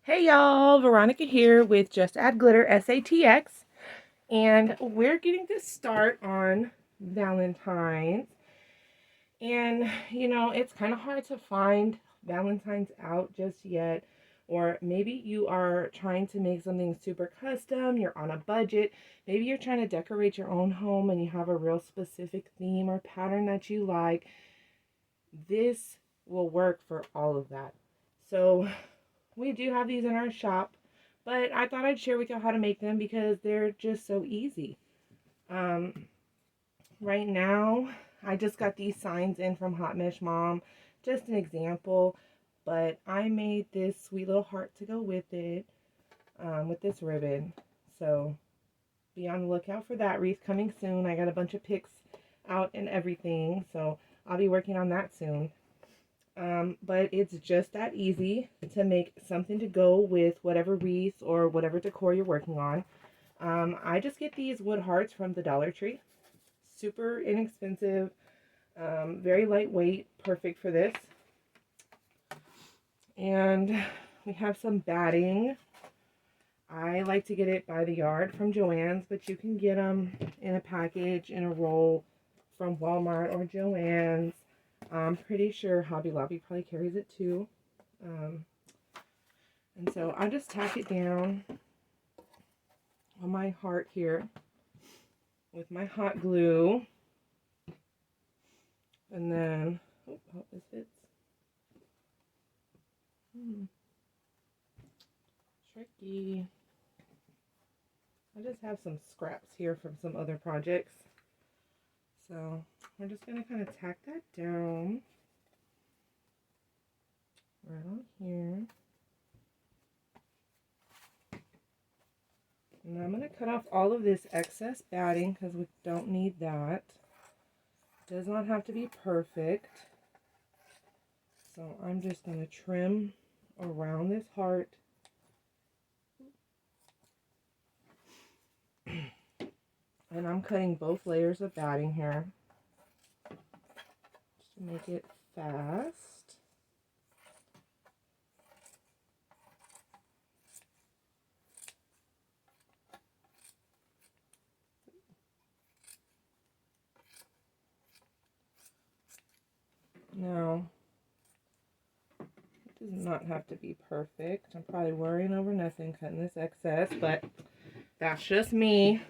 Hey y'all, Veronica here with Just Add Glitter SATX, and we're getting to start on Valentine's. And it's kind of hard to find Valentine's out just yet, or maybe you are trying to make something super custom, you're on a budget, maybe you're trying to decorate your own home and you have a real specific theme or pattern that you like. This will work for all of that. So we do have these in our shop, but I thought I'd share with y'all how to make them because they're just so easy. Um, right now, I just got these signs in from Hot Mesh Mom, just an example, but I made this sweet little heart to go with it, with this ribbon. So be on the lookout for that wreath coming soon. I got a bunch of pics out and everything, so I'll be working on that soon. But it's just that easy to make something to go with whatever wreath or whatever decor you're working on. I just get these wood hearts from the Dollar Tree. Super inexpensive, very lightweight, perfect for this. And we have some batting. I like to get it by the yard from Joann's, but you can get them in a package, in a roll from Walmart or Joann's. I'm pretty sure Hobby Lobby probably carries it too. And so I just tack it down on my heart here with my hot glue. And then, oh, hope this fits. Tricky. I just have some scraps here from some other projects. So we're just going to kind of tack that down right on here. And I'm going to cut off all of this excess batting because we don't need that. It does not have to be perfect. So I'm just going to trim around this heart. And I'm cutting both layers of batting here just to make it fast. Now, it does not have to be perfect. I'm probably worrying over nothing cutting this excess, but that's just me.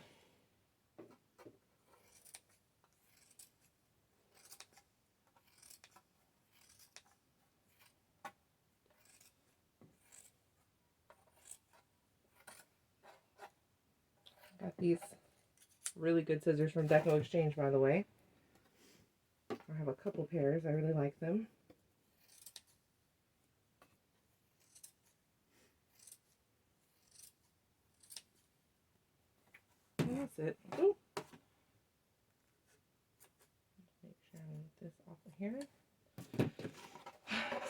Got these really good scissors from Decor Exchange, by the way. I have a couple pairs. I really like them. And that's it. Ooh. Make sure I get this off of here.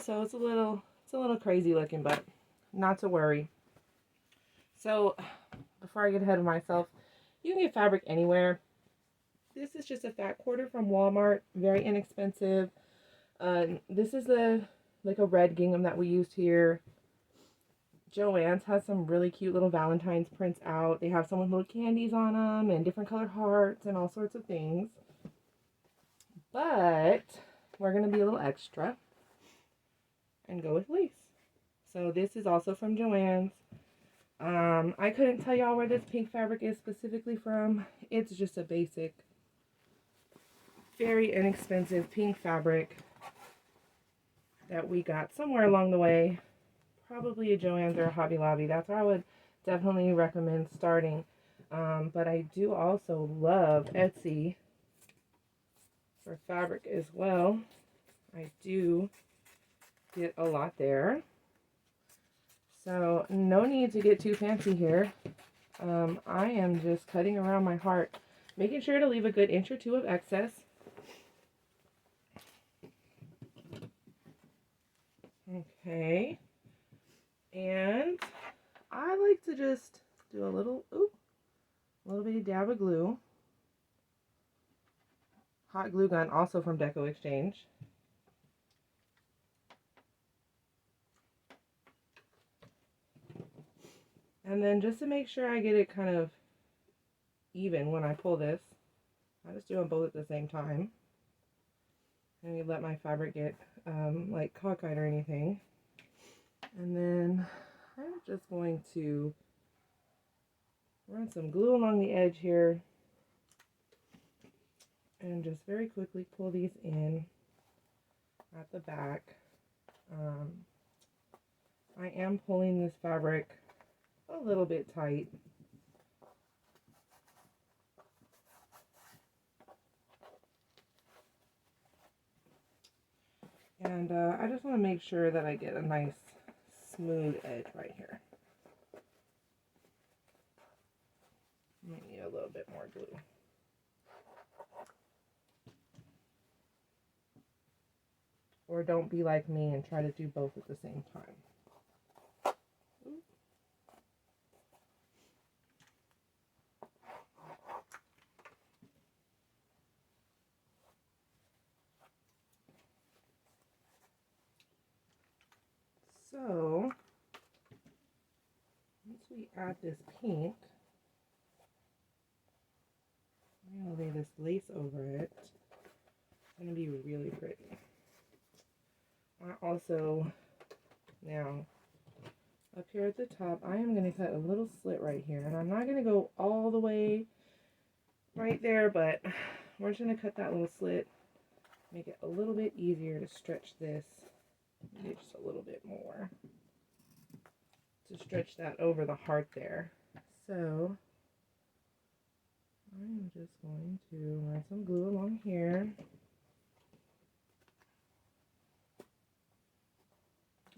So it's a little crazy looking, but not to worry. So before I get ahead of myself, you can get fabric anywhere. This is just a fat quarter from Walmart, very inexpensive. This is like a red gingham that we used here. Joann's has some really cute little Valentine's prints out. They have some with little candies on them and different colored hearts and all sorts of things. But we're going to be a little extra and go with lace. So this is also from Joann's. I couldn't tell y'all where this pink fabric is specifically from. It's just a basic, very inexpensive pink fabric that we got somewhere along the way. Probably a Joann's or a Hobby Lobby. That's where I would definitely recommend starting. But I do also love Etsy for fabric as well. I do get a lot there. So no need to get too fancy here. I am just cutting around my heart, making sure to leave a good inch or two of excess. Okay. And I like to just do a little bitty dab of glue. Hot glue gun, also from Decor Exchange. And then just to make sure I get it kind of even when I pull this, I just do them both at the same time. And you let my fabric get like cockeyed or anything. And then I'm just going to run some glue along the edge here and just very quickly pull these in at the back. I am pulling this fabric a little bit tight. And I just want to make sure that I get a nice smooth edge right here. Might need a little bit more glue. Or don't be like me and try to do both at the same time. So, once we add this pink, I'm going to lay this lace over it. It's going to be really pretty. I also, now, up here at the top, I am going to cut a little slit right here. And I'm not going to go all the way right there, but we're just going to cut that little slit, make it a little bit easier to stretch this, maybe just a little bit more, to stretch that over the heart there. So, I'm just going to run some glue along here.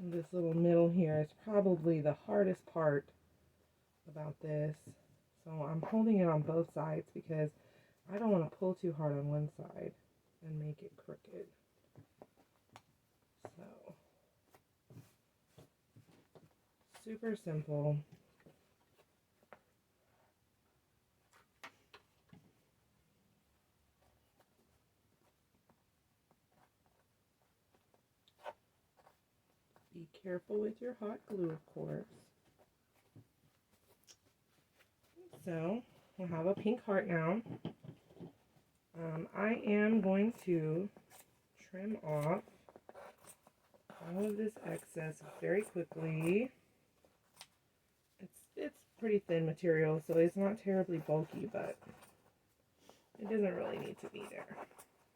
And this little middle here is probably the hardest part about this. So I'm holding it on both sides because I don't want to pull too hard on one side and make it crooked. So, super simple. Be careful with your hot glue, of course. So, we'll have a pink heart now. I am going to trim off all of this excess very quickly. It's pretty thin material, so it's not terribly bulky, but it doesn't really need to be there.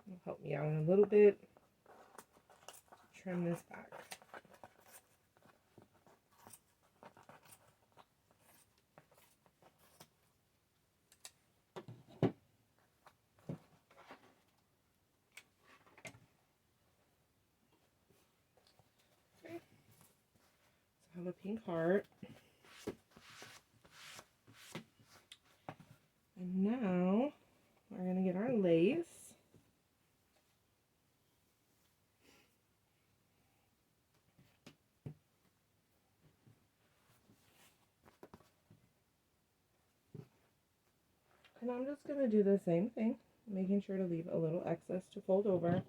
It'll help me out a little bit to trim this back. Okay. So I have a pink heart. And now we're going to get our lace. And I'm just going to do the same thing, making sure to leave a little excess to fold over.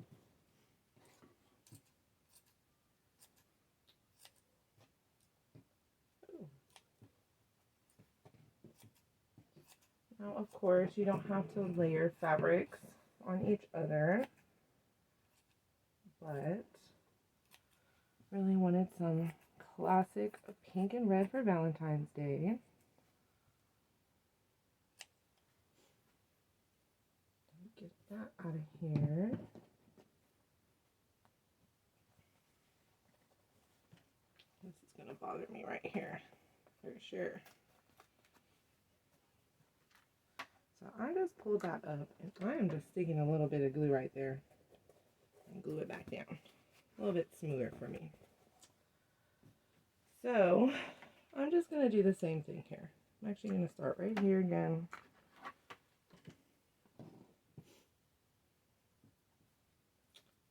Now, of course, you don't have to layer fabrics on each other, but really wanted some classic pink and red for Valentine's Day. Get that out of here. This is going to bother me right here, for sure. So I just pulled that up, and I am just sticking a little bit of glue right there and glue it back down. A little bit smoother for me. So I'm just going to do the same thing here. I'm actually going to start right here again.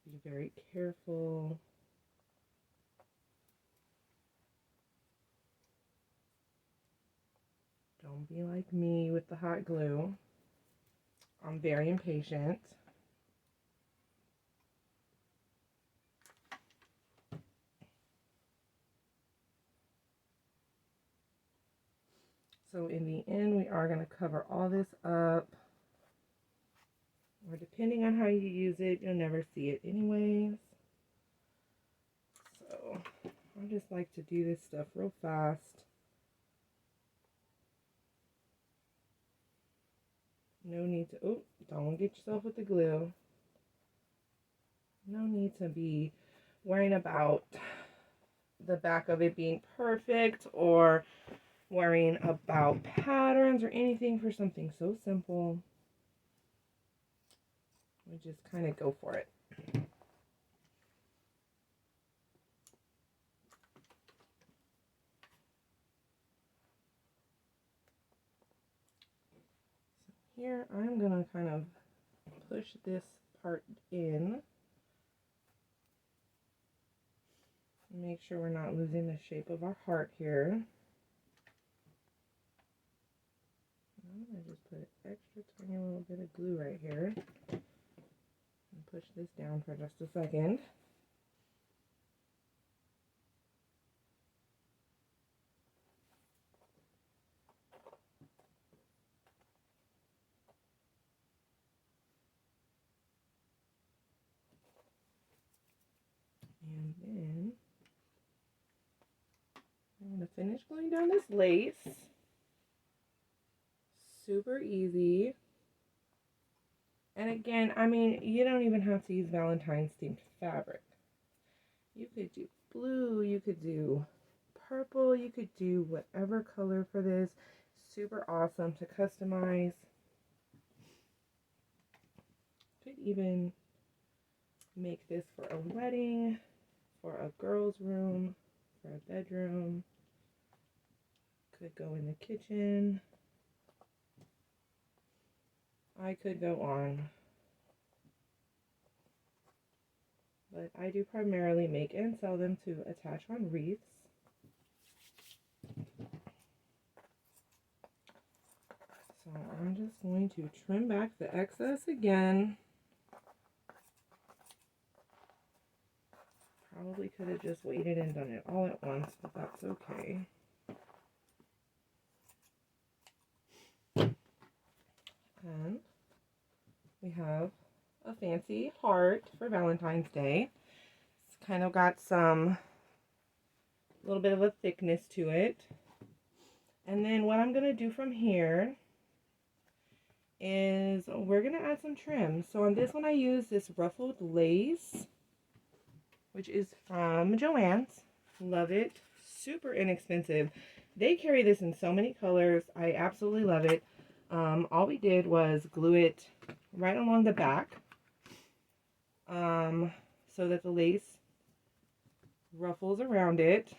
Be very careful. Don't be like me with the hot glue. I'm very impatient. So in the end, we are going to cover all this up. Or depending on how you use it, you'll never see it anyways. So I just like to do this stuff real fast. No need to, oh, don't get yourself with the glue. No need to be worrying about the back of it being perfect or worrying about patterns or anything for something so simple. We just kind of go for it. So here I'm going to kind of push this part in. Make sure we're not losing the shape of our heart here. I'm going to just put an extra tiny little bit of glue right here. And push this down for just a second. And then I'm going to finish gluing down this lace. Super easy. And again, I mean, you don't even have to use Valentine's themed fabric. You could do blue, you could do purple, you could do whatever color for this. Super awesome to customize. Could even make this for a wedding, for a girl's room, for a bedroom. Could go in the kitchen. I could go on. But I do primarily make and sell them to attach on wreaths. So I'm just going to trim back the excess again. Probably could have just waited and done it all at once, but that's okay. And we have a fancy heart for Valentine's Day. It's kind of got some little bit of a thickness to it. And then what I'm going to do from here is we're going to add some trim. So on this one I use this ruffled lace, which is from Joann's. Love it. Super inexpensive. They carry this in so many colors. I absolutely love it. All we did was glue it right along the back so that the lace ruffles around it.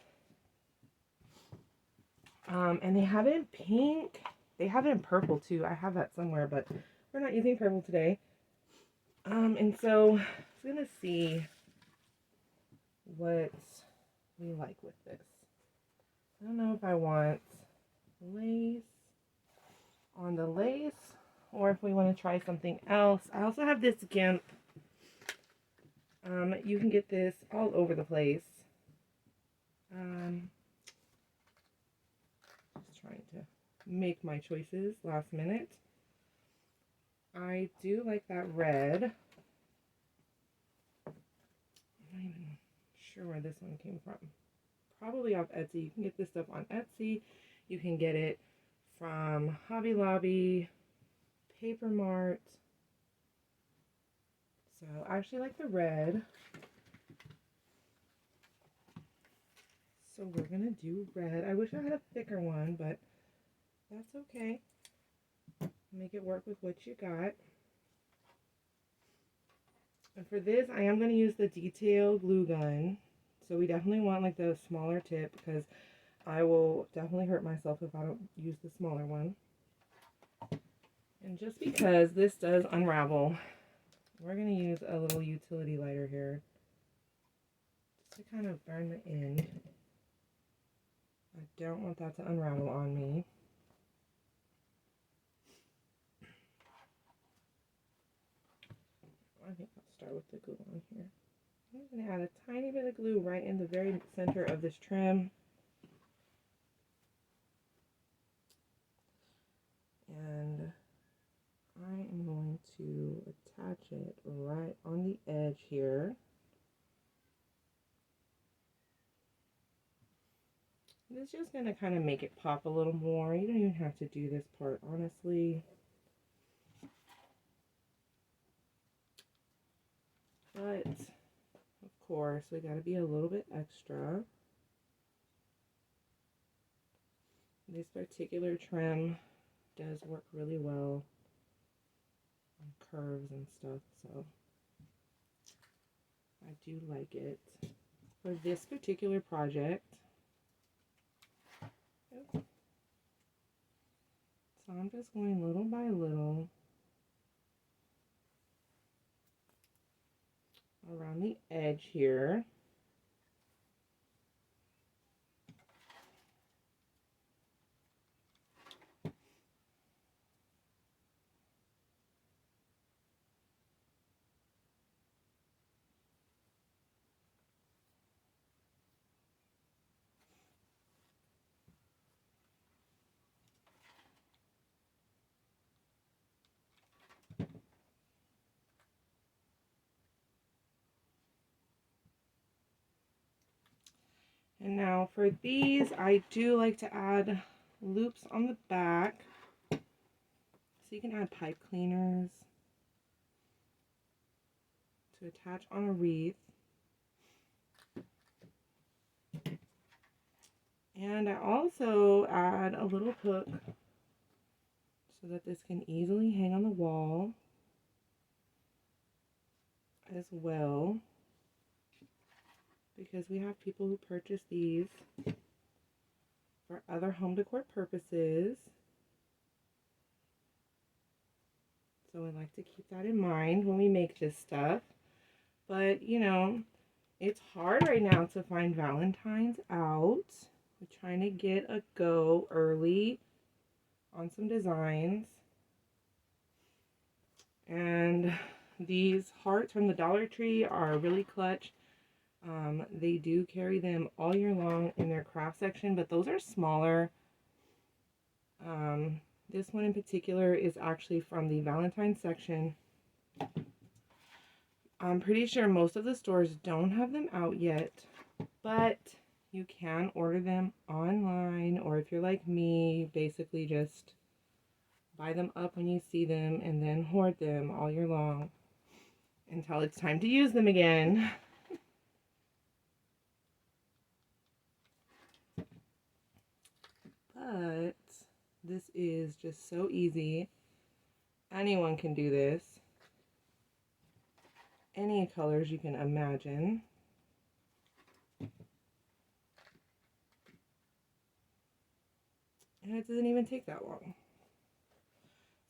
And they have it in pink. They have it in purple too. I have that somewhere, but we're not using purple today. And so I'm going to see what we like with this. I don't know if I want lace on the lace or if we want to try something else. I also have this GIMP. You can get this all over the place. Just trying to make my choices last minute. I do like that red. I'm not even sure where this one came from. Probably off Etsy. You can get this stuff on Etsy. You can get it from Hobby Lobby, Paper Mart. So I actually like the red. So we're going to do red. I wish I had a thicker one, but that's okay. Make it work with what you got. And for this, I am going to use the detail glue gun. So we definitely want like the smaller tip because I will definitely hurt myself if I don't use the smaller one. And just because this does unravel, we're going to use a little utility lighter here just to kind of burn the end. I don't want that to unravel on me. I think I'll start with the glue on here. I'm going to add a tiny bit of glue right in the very center of this trim. And I am going to attach it right on the edge here. It's just going to kind of make it pop a little more. You don't even have to do this part, honestly. But, of course, we got to be a little bit extra. This particular trim does work really well on curves and stuff, so I do like it. For this particular project, so I'm just going little by little around the edge here. And now for these, I do like to add loops on the back. So you can add pipe cleaners to attach on a wreath. And I also add a little hook so that this can easily hang on the wall as well, because we have people who purchase these for other home decor purposes. So I like to keep that in mind when we make this stuff. But, you know, it's hard right now to find Valentines out. We're trying to get a go early on some designs. And these hearts from the Dollar Tree are really clutch. They do carry them all year long in their craft section, but those are smaller. This one in particular is actually from the Valentine section. I'm pretty sure most of the stores don't have them out yet, but you can order them online, or if you're like me, basically just buy them up when you see them and then hoard them all year long until it's time to use them again. But this is just so easy. Anyone can do this. Any colors you can imagine. And it doesn't even take that long.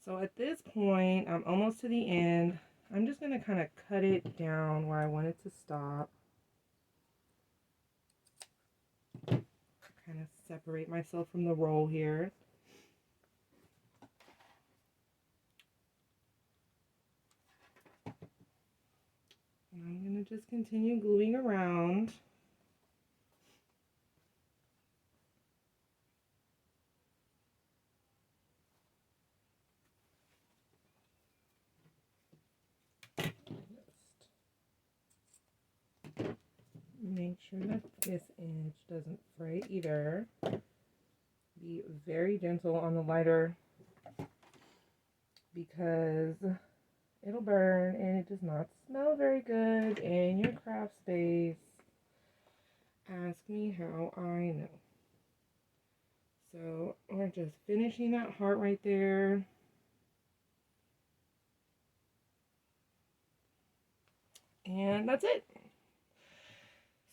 So at this point, I'm almost to the end. I'm just going to kind of cut it down where I want it to stop. Kind of separate myself from the roll here. And I'm going to just continue gluing around. Make sure that this edge doesn't fray either. Be very gentle on the lighter because it'll burn and it does not smell very good in your craft space. Ask me how I know. So we're just finishing that heart right there. And that's it.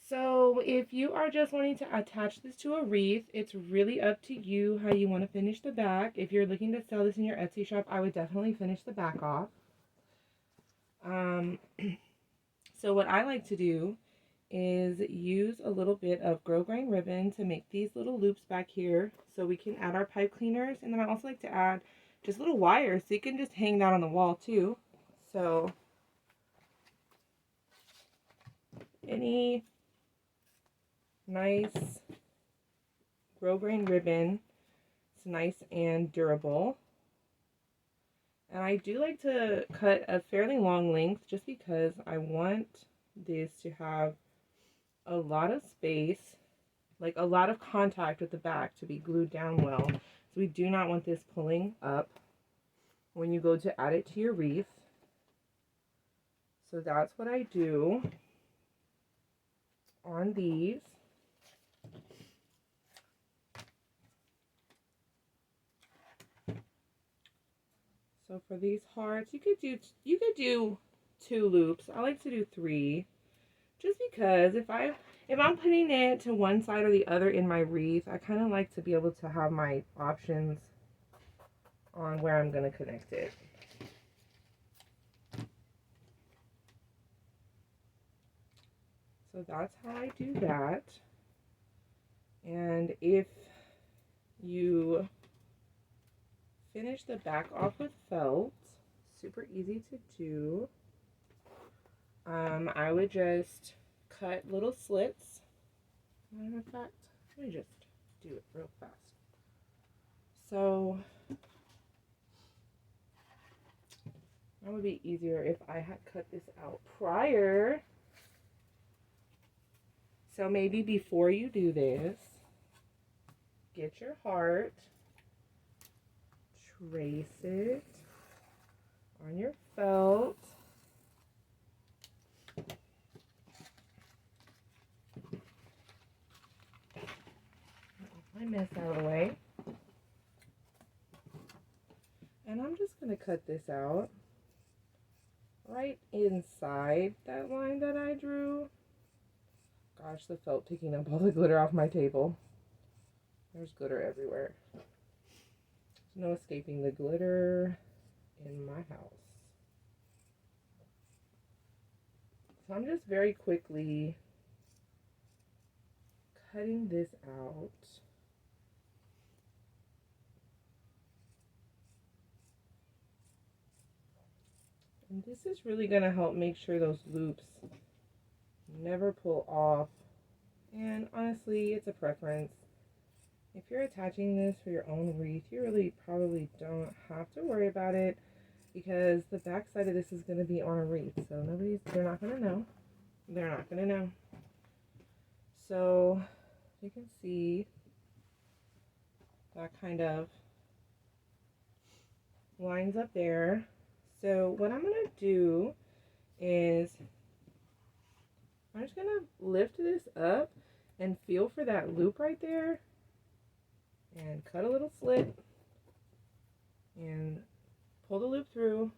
So if you are just wanting to attach this to a wreath, it's really up to you how you want to finish the back. If you're looking to sell this in your Etsy shop, I would definitely finish the back off. So what I like to do is use a little bit of grosgrain ribbon to make these little loops back here so we can add our pipe cleaners. And then I also like to add just little wires so you can just hang that on the wall too. So any nice grosgrain ribbon, it's nice and durable. And I do like to cut a fairly long length just because I want this to have a lot of space, like a lot of contact with the back to be glued down well. So we do not want this pulling up when you go to add it to your wreath. So that's what I do on these. So for these hearts, you could do 2 loops. I like to do 3, just because if I'm putting it to one side or the other in my wreath, I kind of like to be able to have my options on where I'm going to connect it. So that's how I do that. And if you finish the back off with felt, super easy to do. I would just cut little slits. Matter of fact, let me just do it real fast. So that would be easier if I had cut this out prior. So maybe before you do this, get your heart, trace it on your felt. My mess out of the way. And I'm just going to cut this out right inside that line that I drew. Gosh, the felt picking up all the glitter off my table. There's glitter everywhere. There's no escaping the glitter in my house. So I'm just very quickly cutting this out. And this is really going to help make sure those loops never pull off. And honestly, it's a preference. If you're attaching this for your own wreath, you really probably don't have to worry about it, because the back side of this is going to be on a wreath. So they're not going to know. They're not going to know. So you can see that kind of lines up there. So what I'm going to do is I'm just going to lift this up and feel for that loop right there and cut a little slit and pull the loop through.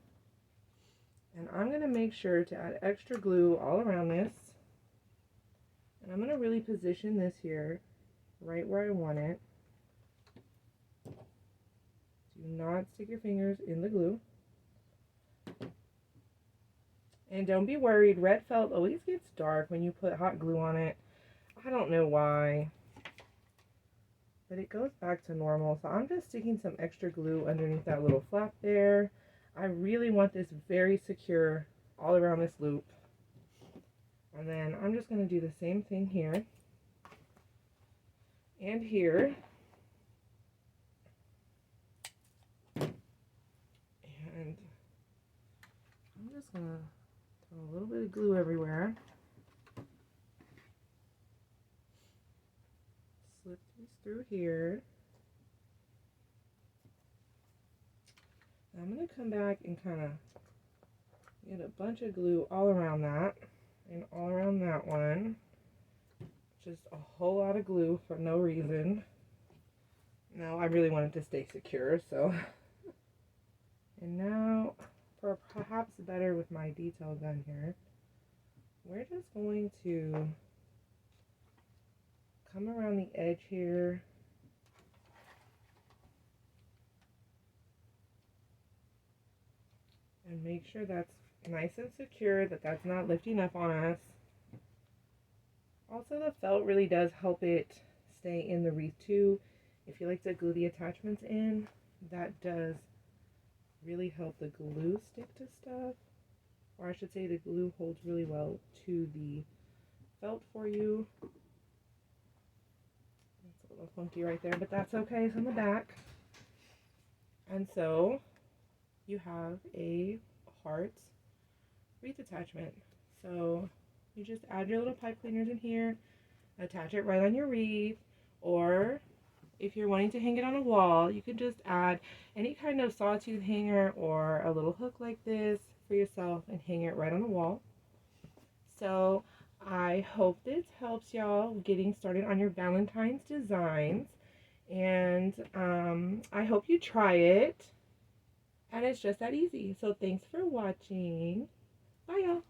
And I'm going to make sure to add extra glue all around this. And I'm going to really position this here right where I want it. Do not stick your fingers in the glue. And don't be worried, red felt always gets dark when you put hot glue on it. I don't know why, but it goes back to normal. So I'm just sticking some extra glue underneath that little flap there. I really want this very secure all around this loop. And then I'm just going to do the same thing here and here. And I'm just going to throw a little bit of glue everywhere. Slip these through here. I'm going to come back and kind of get a bunch of glue all around that and all around that one. Just a whole lot of glue for no reason. No, I really want it to stay secure, so. And now, for perhaps better with my detail gun here, we're just going to come around the edge here. And make sure that's nice and secure, that that's not lifting up on us. Also, the felt really does help it stay in the wreath too. If you like to glue the attachments in, that does really help the glue stick to stuff. Or I should say the glue holds really well to the felt for you. It's a little funky right there, but that's okay. It's on the back. And so you have a heart wreath attachment. So you just add your little pipe cleaners in here, attach it right on your wreath, or if you're wanting to hang it on a wall, you can just add any kind of sawtooth hanger or a little hook like this for yourself and hang it right on the wall. So I hope this helps y'all getting started on your Valentine's designs. And I hope you try it. And it's just that easy. So thanks for watching. Bye, y'all.